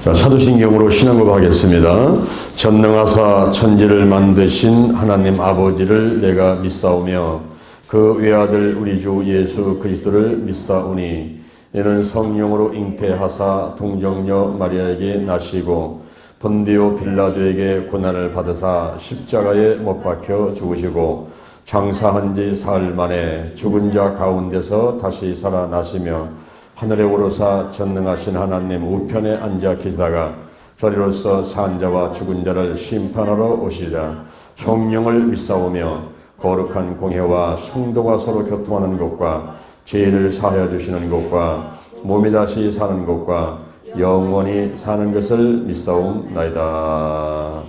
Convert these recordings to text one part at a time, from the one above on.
자, 사도신경으로 신앙을 하겠습니다. 전능하사 천지를 만드신 하나님 아버지를 내가 믿사오며 그 외아들 우리 주 예수 그리스도를 믿사오니 이는 성령으로 잉태하사 동정녀 마리아에게 나시고 본디오 빌라도에게 고난을 받으사 십자가에 못 박혀 죽으시고 장사한 지 사흘 만에 죽은 자 가운데서 다시 살아나시며 하늘에 오르사 전능하신 하나님 우편에 앉아 계시다가 저리로서 산 자와 죽은 자를 심판하러 오시리라. 성령을 믿사오며 거룩한 공회와 성도가 서로 교통하는 것과 죄를 사하여 주시는 것과 몸이 다시 사는 것과 영원히 사는 것을 믿사옵나이다.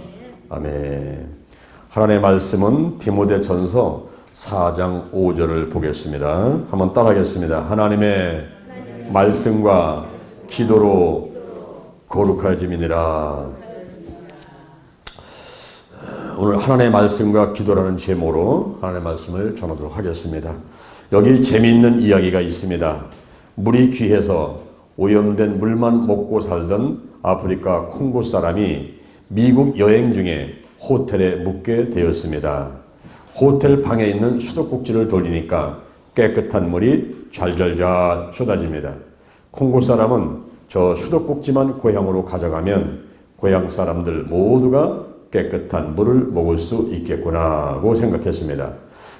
아멘. 하나님의 말씀은 디모데전서 4장 5절을 보겠습니다. 한번 따라하겠습니다. 하나님의 말씀과 기도로 거룩해짐이니라. 오늘 하나님의 말씀과 기도라는 제목으로 하나님의 말씀을 전하도록 하겠습니다. 여기 재미있는 이야기가 있습니다. 물이 귀해서 오염된 물만 먹고 살던 아프리카 콩고 사람이 미국 여행 중에 호텔에 묵게 되었습니다. 호텔 방에 있는 수도꼭지를 돌리니까 깨끗한 물이 잘잘잘 쏟아집니다. 콩고 사람은 저 수도꼭지만 고향으로 가져가면 고향 사람들 모두가 깨끗한 물을 먹을 수 있겠구나고 생각했습니다.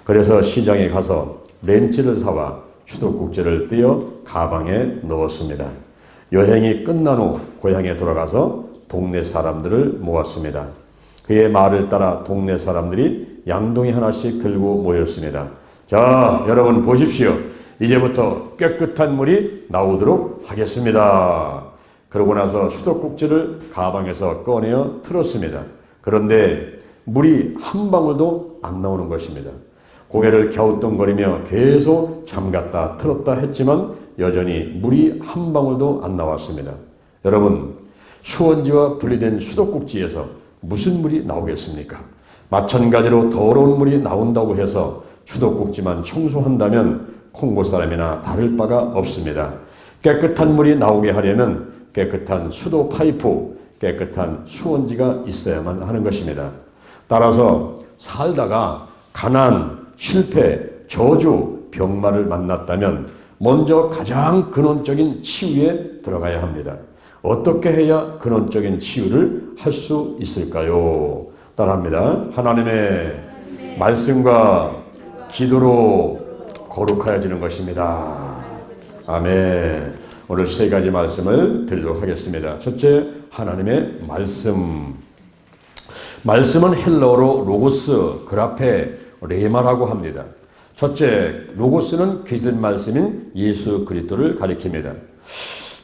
그래서 시장에 가서 렌치를 사와 수도꼭지를 떼어 가방에 넣었습니다. 여행이 끝난 후 고향에 돌아가서 동네 사람들을 모았습니다. 그의 말을 따라 동네 사람들이 양동이 하나씩 들고 모였습니다. 자, 여러분 보십시오. 이제부터 깨끗한 물이 나오도록 하겠습니다. 그러고 나서 수도꼭지를 가방에서 꺼내어 틀었습니다. 그런데 물이 한 방울도 안 나오는 것입니다. 고개를 갸우뚱거리며 계속 잠갔다 틀었다 했지만 여전히 물이 한 방울도 안 나왔습니다. 여러분, 수원지와 분리된 수도꼭지에서 무슨 물이 나오겠습니까? 마찬가지로 더러운 물이 나온다고 해서 수도꼭지만 청소한다면 콩고 사람이나 다를 바가 없습니다. 깨끗한 물이 나오게 하려면 깨끗한 수도 파이프, 깨끗한 수원지가 있어야만 하는 것입니다. 따라서 살다가 가난, 실패, 저주, 병마를 만났다면 먼저 가장 근원적인 치유에 들어가야 합니다. 어떻게 해야 근원적인 치유를 할 수 있을까요? 따라합니다. 하나님의 말씀과 기도로 거룩하여지는 것입니다. 아멘. 오늘 세 가지 말씀을 드리도록 하겠습니다. 첫째, 하나님의 말씀. 말씀은 헬라어로 로고스, 그라페, 레마라고 합니다. 첫째, 로고스는 계시된 말씀인 예수 그리스도를 가리킵니다.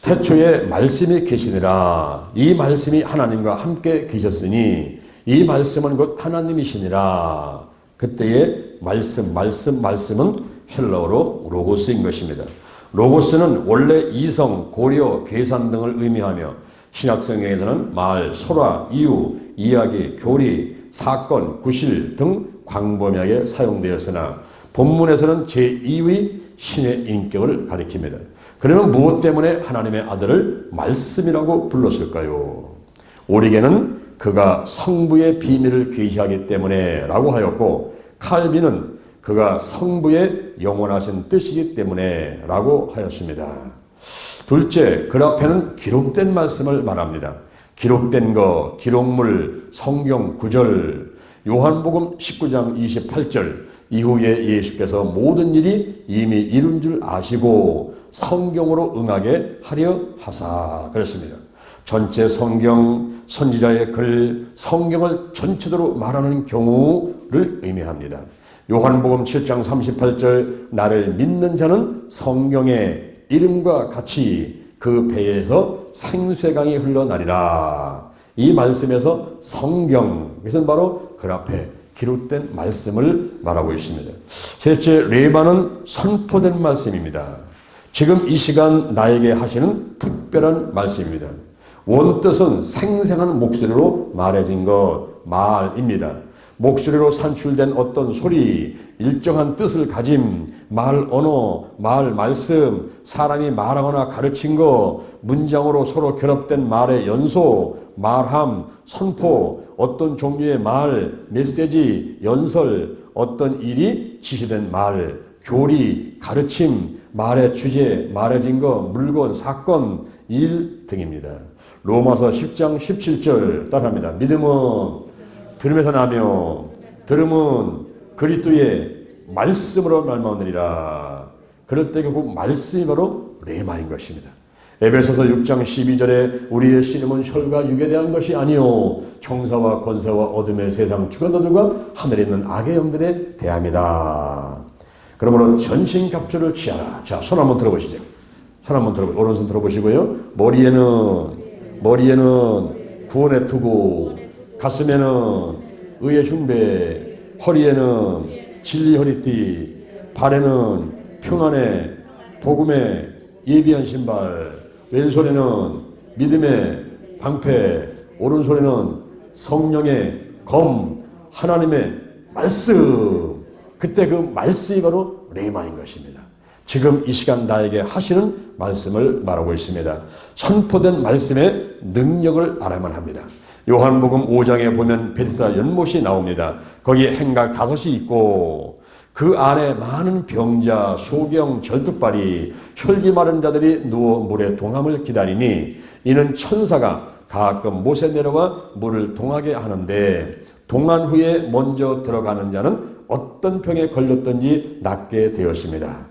태초에 말씀이 계시니라. 이 말씀이 하나님과 함께 계셨으니 이 말씀은 곧 하나님이시니라. 그때의 말씀은 헬라어로 로고스인 것입니다. 로고스는 원래 이성, 고려, 계산 등을 의미하며 신약성경에서는 말, 설화, 이유, 이야기, 교리, 사건, 구실 등 광범위하게 사용되었으나 본문에서는 제2의 신의 인격을 가리킵니다. 그러면 무엇 때문에 하나님의 아들을 말씀이라고 불렀을까요? 오리게는 그가 성부의 비밀을 계시하기 때문에 라고 하였고, 칼빈은 그가 성부의 영원하신 뜻이기 때문에 라고 하였습니다. 둘째, 그라페는 기록된 말씀을 말합니다. 기록된 거, 기록물, 성경 구절, 요한복음 19장 28절, 이후에 예수께서 모든 일이 이미 이룬 줄 아시고 성경으로 응하게 하려 하사 그랬습니다. 전체 성경, 선지자의 글, 성경을 전체적으로 말하는 경우를 의미합니다. 요한복음 7장 38절, 나를 믿는 자는 성경의 이름과 같이 그 배에서 생수강이 흘러나리라. 이 말씀에서 성경, 이것은 바로 그 앞에 기록된 말씀을 말하고 있습니다. 셋째, 레마는 선포된 말씀입니다. 지금 이 시간 나에게 하시는 특별한 말씀입니다. 원뜻은 생생한 목소리로 말해진 것, 말입니다. 목소리로 산출된 어떤 소리, 일정한 뜻을 가짐, 말 언어, 말 말씀, 사람이 말하거나 가르친 거, 문장으로 서로 결합된 말의 연소, 말함, 선포, 어떤 종류의 말, 메시지, 연설, 어떤 일이 지시된 말, 교리, 가르침, 말의 주제, 말의 증거, 물건, 사건, 일 등입니다. 로마서 10장 17절 따라합니다. 믿음은 들음에서 나며 들음은 그리스도의 말씀으로 말미암으리라. 그럴 때 결국 말씀이 바로 레마인 것입니다. 에베소서 6장 12절에 우리의 씨름은 혈과 육에 대한 것이 아니요 총사와 권세와 어둠의 세상 주관자들과 하늘에 있는 악의 영들에 대함이다. 그러므로 전신갑주를 취하라. 자, 손 한번 들어보시죠. 손 한번 들어보시고 오른손 들어보시고요. 머리에는 구원의 투구, 가슴에는 의의 흉배, 허리에는 진리 허리띠, 발에는 평안의 복음의 예비한 신발, 왼손에는 믿음의 방패, 오른손에는 성령의 검, 하나님의 말씀. 그때 그 말씀이 바로 레마인 것입니다. 지금 이 시간 나에게 하시는 말씀을 말하고 있습니다. 선포된 말씀의 능력을 알아야만 합니다. 요한복음 5장에 보면 베드스다 연못이 나옵니다. 거기에 행각 5이 있고 그 안에 많은 병자, 소경, 절뚝발이, 혈기 마른 자들이 누워 물의 동함을 기다리니 이는 천사가 가끔 못에 내려와 물을 동하게 하는데 동한 후에 먼저 들어가는 자는 어떤 병에 걸렸든지 낫게 되었습니다.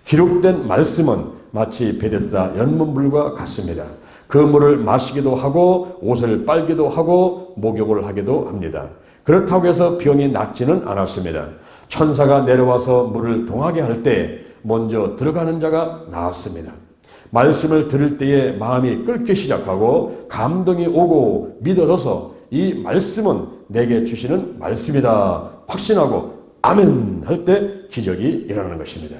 기록된 말씀은 마치 베데스다 연못물과 같습니다. 그 물을 마시기도 하고 옷을 빨기도 하고 목욕을 하기도 합니다. 그렇다고 해서 병이 낫지는 않았습니다. 천사가 내려와서 물을 동하게 할 때 먼저 들어가는 자가 나았습니다. 말씀을 들을 때에 마음이 끓기 시작하고 감동이 오고 믿어져서 이 말씀은 내게 주시는 말씀이다 확신하고 아멘 할 때 기적이 일어나는 것입니다.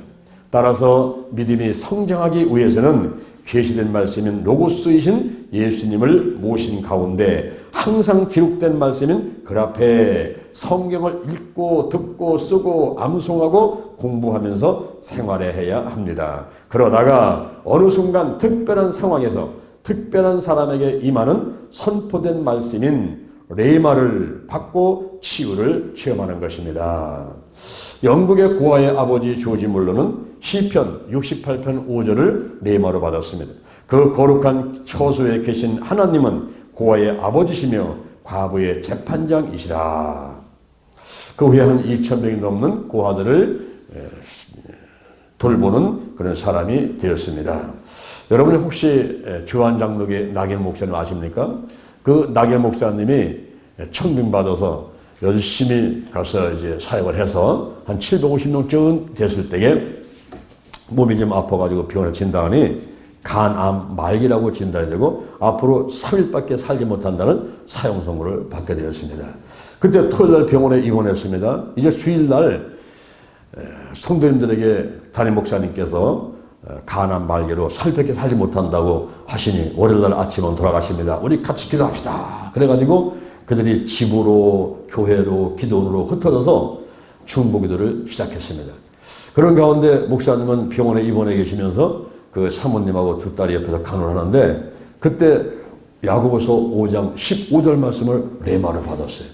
따라서 믿음이 성장하기 위해서는 계시된 말씀인 로고스이신 예수님을 모신 가운데 항상 기록된 말씀인 그 앞에 성경을 읽고 듣고 쓰고 암송하고 공부하면서 생활해야 합니다. 그러다가 어느 순간 특별한 상황에서 특별한 사람에게 임하는 선포된 말씀인 레마를 받고 치유를 체험하는 것입니다. 영국의 고아의 아버지 조지 물러는 시편 68편 5절을 레마로 받았습니다. 그 거룩한 처소에 계신 하나님은 고아의 아버지시며 과부의 재판장이시라. 그 후에 한 2,000명이 넘는 고아들을 돌보는 그런 사람이 되었습니다. 여러분이 혹시 주한 장로교 나겔 목사님 아십니까? 그 나겔 목사님이 청빙받아서 열심히 가서 이제 사역을 해서 한 750명쯤 됐을 때에 몸이 좀 아파가지고 병원에 진단하니 간암 말기라고 진단이 되고 앞으로 3일밖에 살지 못한다는 사형 선고를 받게 되었습니다. 그때 토요일날 병원에 입원했습니다. 이제 주일날 성도님들에게 담임 목사님께서 간암 말기로 3일밖에 살지 못한다고 하시니 월요일날 아침은 돌아가십니다. 우리 같이 기도합시다. 그래가지고 그들이 집으로 교회로 기도원으로 흩어져서 중보기도를 시작했습니다. 그런 가운데 목사님은 병원에 입원해 계시면서 그 사모님하고 두 딸이 옆에서 간호하는데 그때 야고보서 5장 15절 말씀을 레마를 받았어요.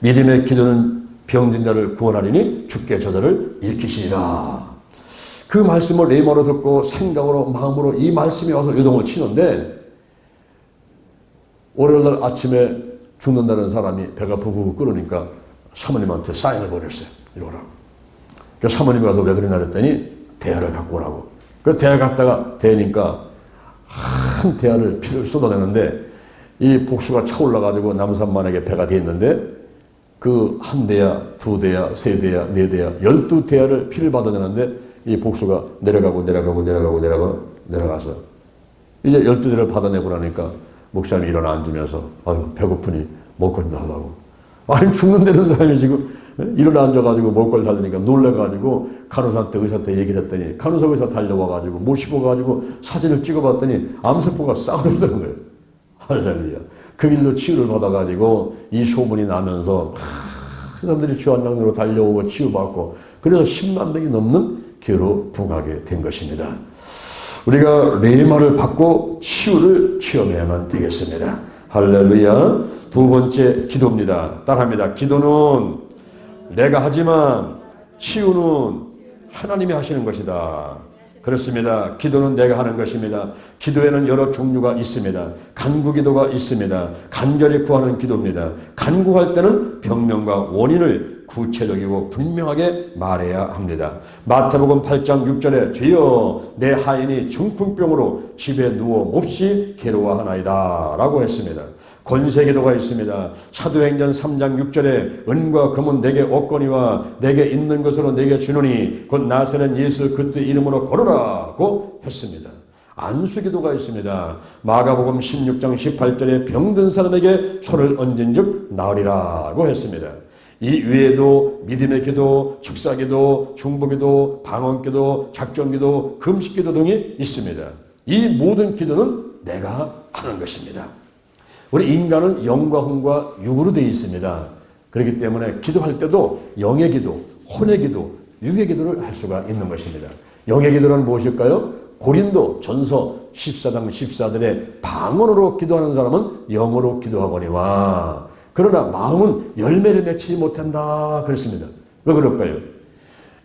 믿음의 기도는 병든 자를 구원하리니 주께 저절을 일으키시리라. 그 말씀을 레마로 듣고 생각으로 마음으로 이 말씀이 와서 요동을 치는데 월요일날 아침에 죽는다는 사람이 배가 부부부 끓으니까 사모님한테 사인을 보냈어요. 이러라고. 그 사모님이 와서 왜 그러냐 그랬더니 대야를 갖고 오라고. 그 대야 갖다가 대니까 한 대야를 피를 쏟아내는데 이 복수가 차올라가지고 남산만에게 배가 돼 있는데 그 한 대야, 두 대야, 세 대야, 네 대야, 12대야를 피를 받아내는데 이 복수가 내려가서 이제 12대를 받아내고 나니까 목사님이 일어나 앉으면서 아유 배고프니 먹거리 달라고. 아니 죽는다는 사람이 지금 일어나 앉아가지고 먹거리 달라니까 놀래가지고 간호사한테 의사한테 얘기를 했더니 간호사 의사 달려와가지고 모시고 가지고 사진을 찍어봤더니 암세포가 싹 없어진 거예요. 할렐루야. 그 일로 치유를 받아가지고 이 소문이 나면서 사람들이 주한장로로 달려오고 치유받고 그래서 10만 명이 넘는 교회로 부흥하게 된 것입니다. 우리가 레마를 받고 치유를 체험해야만 되겠습니다. 할렐루야. 두 번째 기도입니다. 따라합니다. 기도는 내가 하지만 치유는 하나님이 하시는 것이다. 그렇습니다. 기도는 내가 하는 것입니다. 기도에는 여러 종류가 있습니다. 간구기도가 있습니다. 간절히 구하는 기도입니다. 간구할 때는 병명과 원인을 구체적이고 분명하게 말해야 합니다. 마태복음 8장 6절에 주여 내 하인이 중풍병으로 집에 누워 몹시 괴로워하나이다 라고 했습니다. 권세기도가 있습니다. 사도행전 3장 6절에 은과 금은 내게 없거니와 내게 있는 것으로 내게 주노니 곧 나사렛 예수 그리스도 이름으로 걸어라고 했습니다. 안수기도가 있습니다. 마가복음 16장 18절에 병든 사람에게 손을 얹은 즉 나으리라고 했습니다. 이 외에도 믿음의 기도, 축사기도, 중보기도, 방언기도, 작정기도, 금식기도 등이 있습니다. 이 모든 기도는 내가 하는 것입니다. 우리 인간은 영과 혼과 육으로 되어 있습니다. 그렇기 때문에 기도할 때도 영의 기도, 혼의 기도, 육의 기도를 할 수가 있는 것입니다. 영의 기도는 무엇일까요? 고린도 전서 14장 14절에 방언으로 기도하는 사람은 영어로 기도하거니와 그러나 마음은 열매를 맺지 못한다 그랬습니다. 왜 그럴까요?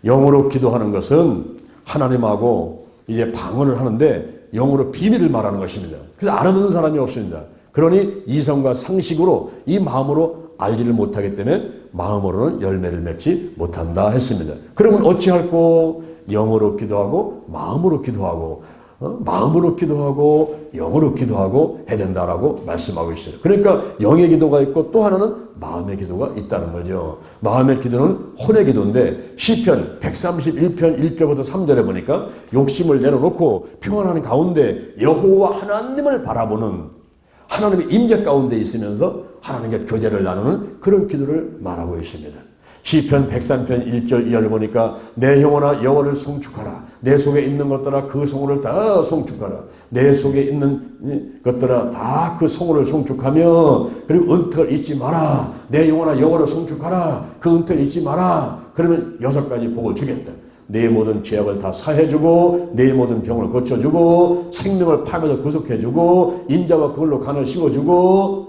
영어로 기도하는 것은 하나님하고 이제 방언을 하는데 영어로 비밀을 말하는 것입니다. 그래서 알아듣는 사람이 없습니다. 그러니 이성과 상식으로 이 마음으로 알지를 못하기 때문에 마음으로는 열매를 맺지 못한다 했습니다. 그러면 어찌할꼬? 영어로 기도하고 마음으로 기도하고 마음으로 기도하고 영어로 기도하고 해야 된다라고 말씀하고 있어요. 그러니까 영의 기도가 있고 또 하나는 마음의 기도가 있다는 거죠. 마음의 기도는 혼의 기도인데 시편 131편 1절부터 3절에 보니까 욕심을 내려놓고 평안한 가운데 여호와 하나님을 바라보는 하나님의 임재 가운데 있으면서 하나님과 교제를 나누는 그런 기도를 말하고 있습니다. 시편 103편 1절 2절 보니까 내 영혼아 여호와를 송축하라. 내 속에 있는 것들아 그 성호를 다 송축하라. 내 속에 있는 것들아 다 그 성호를 송축하며 그리고 은택을 잊지 마라. 내 영혼아 여호와를 송축하라. 그 은택을 잊지 마라. 그러면 6가지 복을 주겠다. 내 모든 죄악을 다 사해주고 내 모든 병을 고쳐주고 생명을 팔면서 구속해주고 인자와 그걸로 간을 씌워주고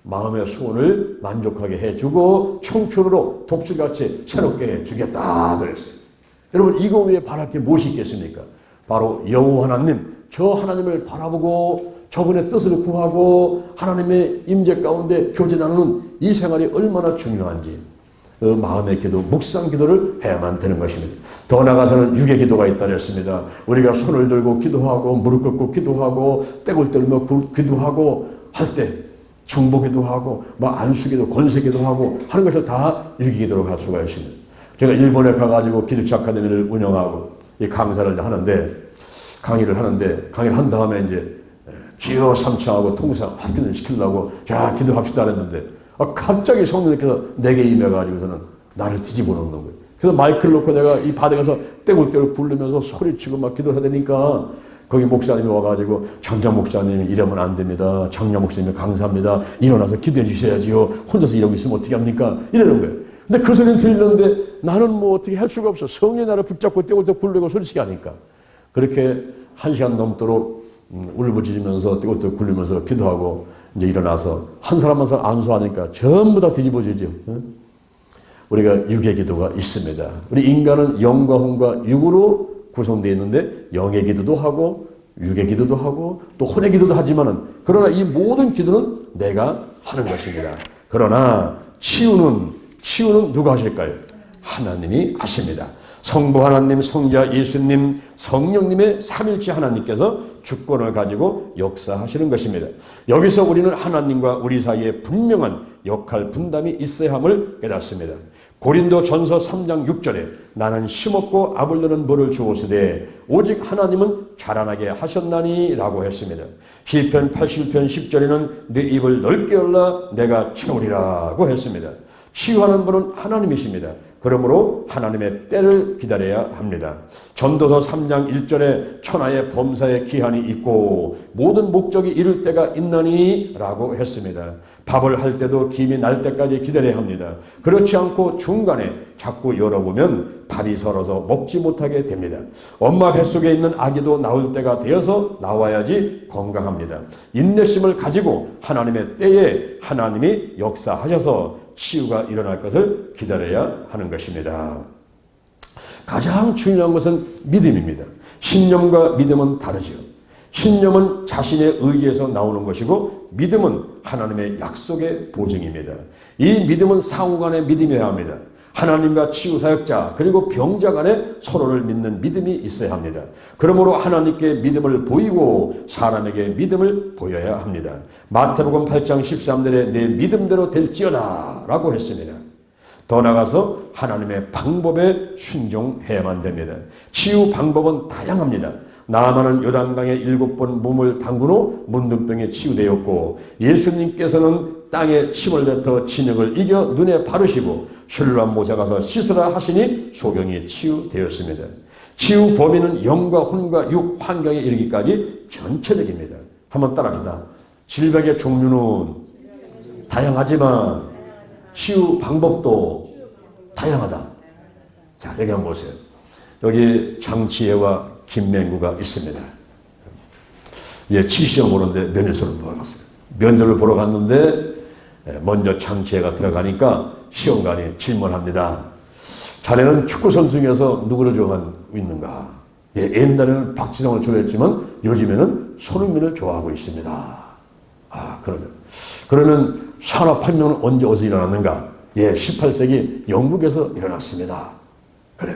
마음의 소원을 만족하게 해주고 청춘으로 독수리같이 새롭게 해주겠다 그랬어요. 여러분 이거 외에 바랄 게 무엇이 있겠습니까? 바로 여호와 하나님, 저 하나님을 바라보고 저분의 뜻을 구하고 하나님의 임재 가운데 교제 나누는 이 생활이 얼마나 중요한지 그 마음의 기도, 묵상 기도를 해야만 되는 것입니다. 더 나아가서는 육의 기도가 있다 그랬습니다. 우리가 손을 들고 기도하고 무릎 꿇고 기도하고 떼굴 떨며 기도하고 할 때 중보기도 하고 안수기도 권세기도 하고 하는 것을 다 육의 기도로 갈 수가 있습니다. 제가 일본에 가가지고 기도치 아카데미를 운영하고 이 강의를 한 다음에 이제 주여 삼창하고 통상 합기도를 시키려고 자 기도합시다 그랬는데 갑자기 성령님께서 내게 임해가지고서는 나를 뒤집어 놓는 거예요. 그래서 마이크를 놓고 내가 이 바닥에 가서 떼굴떼굴 굴르면서 소리치고 막 기도해야 되니까 거기 목사님이 와가지고 장장 목사님 이러면 안 됩니다. 장장 목사님 강사입니다. 일어나서 기도해 주셔야지요. 혼자서 이러고 있으면 어떻게 합니까? 이러는 거예요. 근데 그 소리는 들리는데 나는 뭐 어떻게 할 수가 없어. 성령이 나를 붙잡고 떼굴떼굴 굴르고 소리치게 하니까. 그렇게 1시간 넘도록 울부짖으면서 떼굴떼굴 굴리면서 기도하고 이제 일어나서 한 사람 한 사람 안수하니까 전부 다 뒤집어지죠. 우리가 육의 기도가 있습니다. 우리 인간은 영과 혼과 육으로 구성되어 있는데 영의 기도도 하고 육의 기도도 하고 또 혼의 기도도 하지만은 그러나 이 모든 기도는 내가 하는 것입니다. 그러나 치유는 누가 하실까요? 하나님이 하십니다. 성부 하나님, 성자 예수님, 성령님의 삼일체 하나님께서 주권을 가지고 역사하시는 것입니다. 여기서 우리는 하나님과 우리 사이에 분명한 역할 분담이 있어야 함을 깨닫습니다. 고린도 전서 3장 6절에 나는 심었고 아볼로는 물을 주었으되 오직 하나님은 자라나게 하셨나니 라고 했습니다. 시편 81편 10절에는 내 입을 넓게 열라 내가 채우리라고 했습니다. 치유하는 분은 하나님이십니다. 그러므로 하나님의 때를 기다려야 합니다. 전도서 3장 1절에 천하의 범사에 기한이 있고 모든 목적이 이룰 때가 있나니 라고 했습니다. 밥을 할 때도 김이 날 때까지 기다려야 합니다. 그렇지 않고 중간에 자꾸 열어보면 밥이 설어서 먹지 못하게 됩니다. 엄마 뱃속에 있는 아기도 나올 때가 되어서 나와야지 건강합니다. 인내심을 가지고 하나님의 때에 하나님이 역사하셔서 치유가 일어날 것을 기다려야 하는 것입니다. 가장 중요한 것은 믿음입니다. 신념과 믿음은 다르죠. 신념은 자신의 의지에서 나오는 것이고 믿음은 하나님의 약속의 보증입니다. 이 믿음은 상호간의 믿음이어야 합니다. 하나님과 치유사역자 그리고 병자 간에 서로를 믿는 믿음이 있어야 합니다. 그러므로 하나님께 믿음을 보이고 사람에게 믿음을 보여야 합니다. 마태복음 8장 13절에 내 믿음대로 될지어다 라고 했습니다. 더 나아가서 하나님의 방법에 순종해야만 됩니다. 치유 방법은 다양합니다. 나아만은 요단강에 7번 몸을 담근 후 문둥병에 치유되었고 예수님께서는 땅에 침을 뱉어 진흙을 이겨 눈에 바르시고 슐람 못에 가서 씻으라 하시니 소경이 치유되었습니다. 치유 범위는 영과 혼과 육 환경에 이르기까지 전체적입니다. 한번 따라합시다. 질병의 종류는 다양하지만 치유 방법도 다양하다. 자, 여기 한번 보세요. 여기 장치혜와 김맹구가 있습니다. 예, 치시험 보는데 면접을 보러 갔습니다. 면접을 보러 갔는데 먼저 장치혜가 들어가니까 시험관이 질문합니다. 자네는 축구선수 중에서 누구를 좋아하고 있는가? 예, 옛날에는 박지성을 좋아했지만 요즘에는 손흥민을 좋아하고 있습니다. 아, 그러면 산업혁명은 언제 어디서 일어났는가? 예, 18세기 영국에서 일어났습니다. 그래.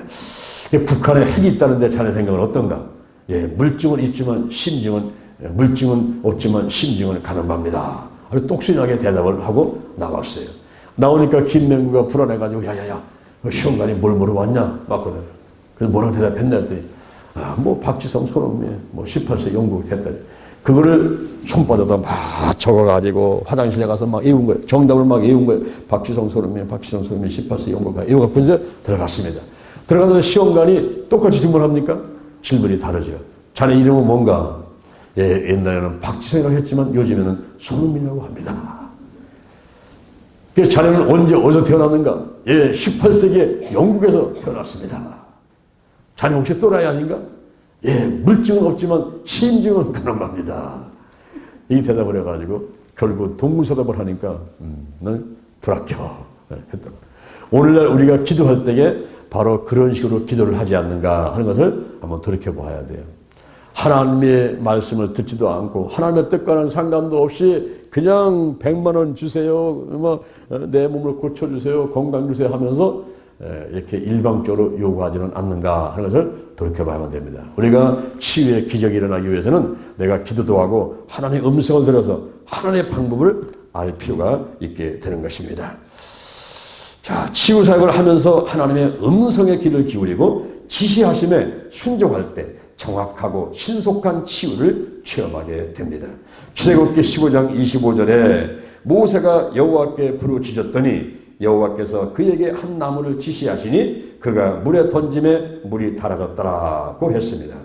북한에 핵이 있다는데 자네 생각은 어떤가? 예, 물증은 있지만 심증은, 물증은 없지만 심증은 가늠합니다. 아주 똑순하게 대답을 하고 나왔어요. 나오니까 김맹구가 불안해가지고 야야야 시험관이 뭘 물어봤냐? 맞거든. 그래서 뭐라고 대답했나 했더니 박지성 손흥민 18세 영국 했더니 그거를 손바닥에다 막 적어가지고 화장실에 가서 막 외운 거예요. 정답을 막 외운 거예요. 박지성 손흥민 18세 영국가 외워갖고 이제 들어갔습니다. 들어가서 시험관이 똑같이 질문합니까? 질문이 다르죠. 자네 이름은 뭔가? 예, 옛날에는 박지성이라고 했지만 요즘에는 손흥민이라고 합니다. 그래서 자네는 언제 어디서 태어났는가? 예, 18세기에 영국에서 태어났습니다. 자네 혹시 또라이 아닌가? 예, 물증은 없지만 심증은 가늠합니다. 이 대답을 해가지고 결국 동문서답을 하니까 넌 불합격 했다. 오늘날 우리가 기도할 때에 바로 그런 식으로 기도를 하지 않는가 하는 것을 한번 돌이켜봐야 돼요. 하나님의 말씀을 듣지도 않고 하나님의 뜻과는 상관도 없이 그냥 100만 원 주세요, 내 몸을 고쳐주세요, 건강 주세요 하면서 이렇게 일방적으로 요구하지는 않는가 하는 것을 돌이켜봐야만 됩니다. 우리가 치유의 기적이 일어나기 위해서는 내가 기도도 하고 하나님의 음성을 들어서 하나님의 방법을 알 필요가 있게 되는 것입니다. 자, 치유 사역을 하면서 하나님의 음성의 귀를 기울이고 지시하심에 순종할 때 정확하고 신속한 치유를 체험하게 됩니다. 출애굽기 15장 25절에 모세가 여호와께 부르짖었더니 여호와께서 그에게 한 나무를 지시하시니 그가 물에 던짐에 물이 달아졌더라고 했습니다.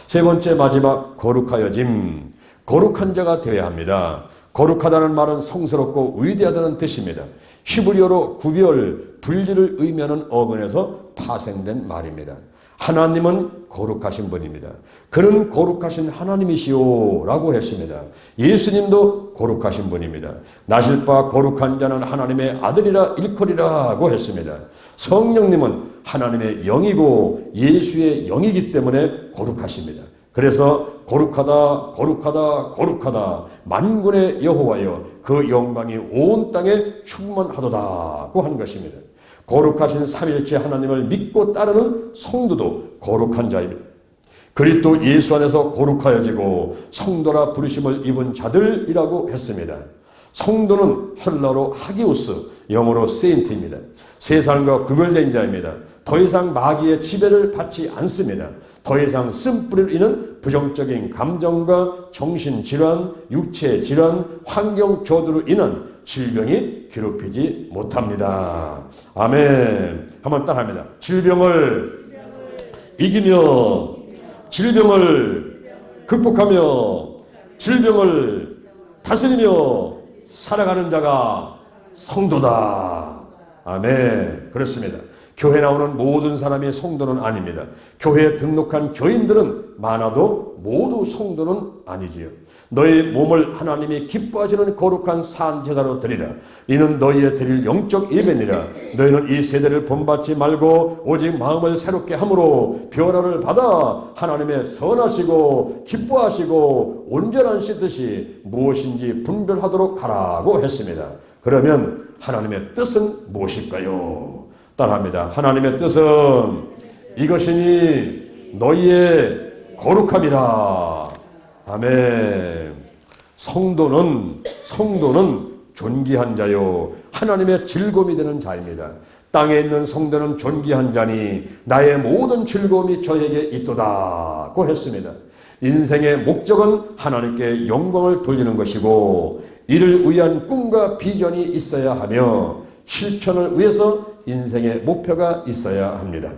세 번째 마지막 거룩하여짐. 거룩한 자가 되어야 합니다. 거룩하다는 말은 성스럽고 위대하다는 뜻입니다. 히브리어로 구별, 분리를 의미하는 어근에서 파생된 말입니다. 하나님은 거룩하신 분입니다. 그는 거룩하신 하나님이시오 라고 했습니다. 예수님도 거룩하신 분입니다. 나실 바 거룩한 자는 하나님의 아들이라 일컬이라고 했습니다. 성령님은 하나님의 영이고 예수의 영이기 때문에 거룩하십니다. 그래서 거룩하다 거룩하다 거룩하다 만군의 여호와여 그 영광이 온 땅에 충만하도다고 하는 것입니다. 거룩하신 삼일체 하나님을 믿고 따르는 성도도 거룩한 자입니다. 그리스도 예수 안에서 거룩하여지고 성도라 부르심을 입은 자들이라고 했습니다. 성도는 헬라어로 하기오스, 영어로 세인트입니다. 세상과 구별된 자입니다. 더 이상 마귀의 지배를 받지 않습니다. 더 이상 쓴뿌리로 인한 부정적인 감정과 정신질환, 육체질환, 환경저주로 인한 질병이 괴롭히지 못합니다. 아멘. 한번 딱 합니다. 질병을 이기며, 질병을 극복하며, 질병을 다스리며 살아가는 자가 성도다. 아멘. 그렇습니다. 교회 나오는 모든 사람이 성도는 아닙니다. 교회에 등록한 교인들은 많아도 모두 성도는 아니지요. 너희 몸을 하나님이 기뻐하시는 거룩한 산제사로 드리라. 이는 너희의 드릴 영적 예배니라. 너희는 이 세대를 본받지 말고 오직 마음을 새롭게 함으로 변화를 받아 하나님의 선하시고 기뻐하시고 온전한 뜻이 무엇인지 분별하도록 하라고 했습니다. 그러면 하나님의 뜻은 무엇일까요? 따라합니다. 하나님의 뜻은 이것이니 너희의 거룩함이라. 아멘. 성도는 존귀한 자요 하나님의 즐거움이 되는 자입니다. 땅에 있는 성도는 존귀한 자니 나의 모든 즐거움이 저에게 있도다고 했습니다. 인생의 목적은 하나님께 영광을 돌리는 것이고 이를 위한 꿈과 비전이 있어야 하며 실천을 위해서 인생의 목표가 있어야 합니다.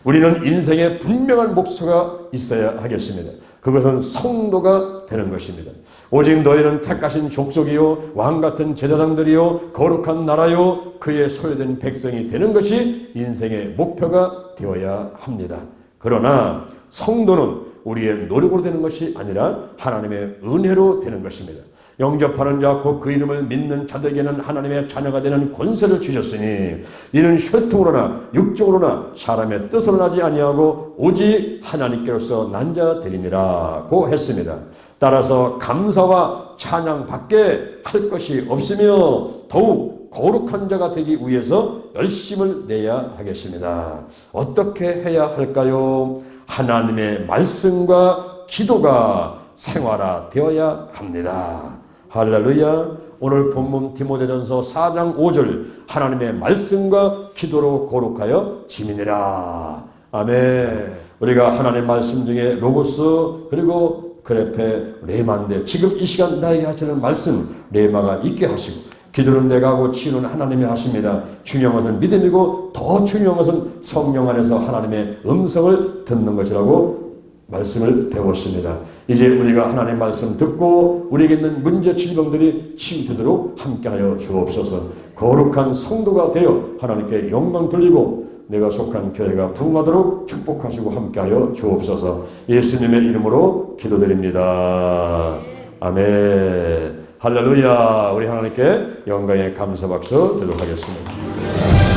우리는 인생에 분명한 목표가 있어야 하겠습니다. 그것은 성도가 되는 것입니다. 오직 너희는 택하신 족속이요 왕같은 제사장들이요 거룩한 나라요 그의 소유된 백성이 되는 것이 인생의 목표가 되어야 합니다. 그러나 성도는 우리의 노력으로 되는 것이 아니라 하나님의 은혜로 되는 것입니다. 영접하는 자 곧 그 이름을 믿는 자들에게는 하나님의 자녀가 되는 권세를 주셨으니 이는 혈통으로나 육적으로나 사람의 뜻으로 나지 아니하고 오직 하나님께로서 난 자들이니라고 했습니다. 따라서 감사와 찬양밖에 할 것이 없으며 더욱 거룩한 자가 되기 위해서 열심을 내야 하겠습니다. 어떻게 해야 할까요? 하나님의 말씀과 기도가 생활화되어야 합니다. 할렐루야. 오늘 본문 디모데전서 4장 5절 하나님의 말씀과 기도로 거룩하여 지민이라. 아멘. 우리가 하나님의 말씀 중에 로고스 그리고 그레페 레마인데 지금 이 시간 나에게 하시는 말씀 레마가 있게 하시고 기도는 내가 하고 치유는 하나님이 하십니다. 중요한 것은 믿음이고 더 중요한 것은 성령 안에서 하나님의 음성을 듣는 것이라고 말씀을 배웠습니다. 이제 우리가 하나님의 말씀 듣고 우리에게 있는 문제 질병들이 치유되도록 함께하여 주옵소서. 거룩한 성도가 되어 하나님께 영광 돌리고 내가 속한 교회가 부흥하도록 축복하시고 함께하여 주옵소서. 예수님의 이름으로 기도드립니다. 아멘. 할렐루야. 우리 하나님께 영광의 감사 박수 드리도록 하겠습니다.